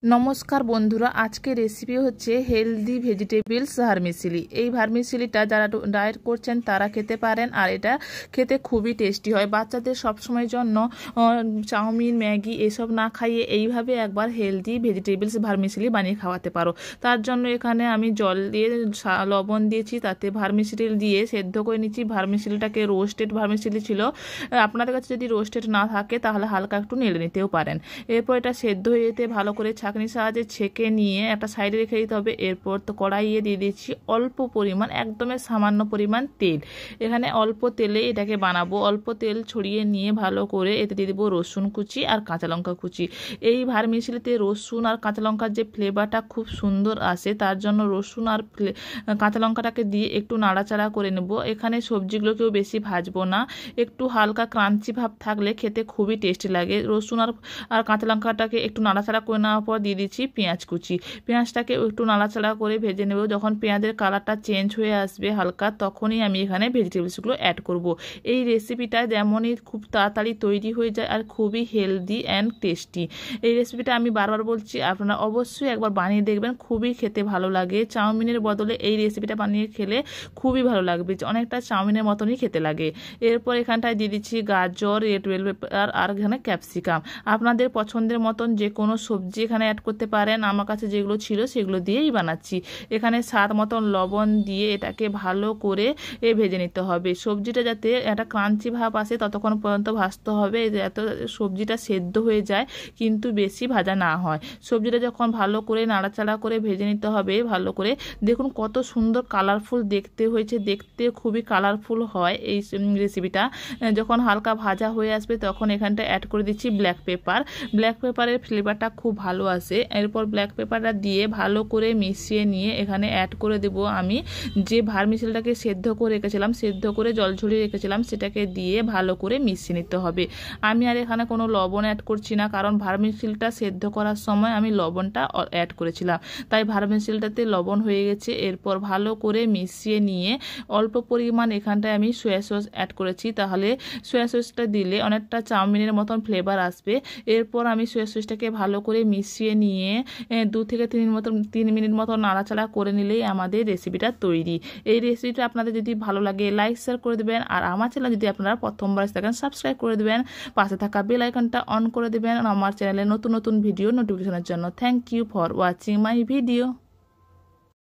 নমস্কার বন্ধুরা, আজকে রেসিপি হচ্ছে হেলদি ভেজিটেবলস ভার্মিসেলি। এই ভার্মিসেলিটা যারা ডায়েট করছেন তারা খেতে পারেন, আর এটা খেতে খুবই টেস্টি হয়। বাচ্চাদের সবসময়ের জন্য চাউমিন, ম্যাগি এসব না খাইয়ে এইভাবে একবার হেলদি ভেজিটেবলস ভার্মিসেলি বানিয়ে খাওয়াতে পারো। তার জন্য এখানে আমি জল দিয়ে লবণ দিয়েছি, তাতে ভার্মিসেলি দিয়ে সেদ্ধ করে নিচ্ছি। ভার্মিসেলিটাকে রোস্টেড ভার্মিসেলি ছিল, আপনাদের কাছে যদি রোস্টেড না থাকে তাহলে হালকা একটু নেড়ে নিতেও পারেন। এরপর এটা সেদ্ধ হয়ে যেতে ভালো করে ছাঁকনির সাহায্যে ছেঁকে নিয়ে একটা সাইডে রেখে দিতে হবে। এরপর তো কড়াইয়ে দিয়ে দিচ্ছি অল্প পরিমাণ, একদমই সামান্য পরিমাণ তেল। এখানে অল্প তেলে এটাকে বানাবো। অল্প তেল ছড়িয়ে নিয়ে ভালো করে এতে দিয়ে দেবো রসুন কুচি আর কাঁচা লঙ্কা কুচি। এই ভার্মিসেলিতে রসুন আর কাঁচা লঙ্কার যে ফ্লেভারটা খুব সুন্দর আসে, তার জন্য রসুন আর কাঁচা লঙ্কাটাকে দিয়ে একটু নাড়াচাড়া করে নেব। এখানে সবজিগুলোকেও বেশি ভাজবো না, একটু হালকা ক্রাঞ্চি ভাব থাকলে খেতে খুবই টেস্টি লাগে। রসুন আর কাঁচা লঙ্কাটাকে একটু নাড়াচাড়া করে নেওয়ার পর দিয়ে দিচ্ছি পেঁয়াজ কুচি। পেঁয়াজটাকে একটু নাড়াচাড়া করে ভেজে নেব। যখন পেঁয়াজের কালারটা চেঞ্জ হয়ে আসবে হালকা, তখনই আমি এখানে ভেজিটেবলসগুলো অ্যাড করব। এই রেসিপিটা যেমনই খুব তাড়াতাড়ি তৈরি হয়ে যায় আর খুবই হেলদি অ্যান্ড টেস্টি। এই রেসিপিটা আমি বারবার বলছি, আপনারা অবশ্যই একবার বানিয়ে দেখবেন, খুবই খেতে ভালো লাগে। চাউমিনের বদলে এই রেসিপিটা বানিয়ে খেলে খুবই ভালো লাগবে, অনেকটা চাউমিনের মতনই খেতে লাগে। এরপর এখানটায় দিয়ে দিচ্ছি গাজর, রেড বেল পেপার আর এখানে ক্যাপসিকাম। আপনাদের পছন্দের মতন যে কোনো সবজি এখানে অ্যাড করতে পারেন। আমার কাছে যেগুলো ছিল সেগুলো দিয়েই বানাচ্ছি। এখানে স্বাদ মতন লবণ দিয়ে এটাকে ভালো করে ভেজে নিতে হবে। সবজিটা যাতে একটা ক্রাঞ্চি ভাব আসে ততক্ষণ পর্যন্ত ভাজতে হবে, যাতে সবজিটা সেদ্ধ হয়ে যায় কিন্তু বেশি ভাজা না হয়। সবজিটা যখন ভালো করে নাড়াচাড়া করে ভেজে নিতে হবে ভালো করে। দেখুন কত সুন্দর কালারফুল দেখতে হয়েছে, দেখতে খুবই কালারফুল হয় এই রেসিপিটা। যখন হালকা ভাজা হয়ে আসবে তখন এখানটা অ্যাড করে দিচ্ছি ব্ল্যাক পেপার। ব্ল্যাক পেপারের ফ্লেভারটা খুব ভালো আসে। এরপর ব্ল্যাক পেপারটা দিয়ে ভালো করে মিশিয়ে নিয়ে এখানে অ্যাড করে দেব আমি যে ভার্মিসেলিটাকে সেদ্ধ করে রেখেছিলাম, সেদ্ধ করে জল ঝরিয়ে রেখেছিলাম, সেটাকে দিয়ে ভালো করে মিশিয়ে নিতে হবে। আমি আর এখানে কোনো লবণ অ্যাড করছি না, কারণ ভার্মিসেলিটা সেদ্ধ করার সময় আমি লবণটা অ্যাড করেছিলাম, তাই ভার্মিসেলিটাতে লবণ হয়ে গেছে। এরপর ভালো করে মিশিয়ে নিয়ে অল্প পরিমাণ এখানটায় আমি সয়া সস অ্যাড করেছি, তাহলে সয়া সসটা দিলে অনেকটা চাউমিনের মতন ফ্লেভার আসবে। এরপর আমি সয়া সসটাকে ভালো করে মিশিয়ে নিয়ে 2 থেকে 3 মিনিট মতো নাড়াচাড়া করে নিলেই আমাদের রেসিপিটা তৈরি। এই রেসিপিটা আপনাদের যদি ভালো লাগে লাইক শেয়ার করে দেবেন, আর আমার চ্যানেল যদি আপনারা প্রথমবার দেখেন সাবস্ক্রাইব করে দেবেন, পাশে থাকা বেল আইকনটা অন করে দেবেন আমার চ্যানেলে নতুন নতুন ভিডিও নোটিফিকেশনের জন্য। Thank you for watching my video.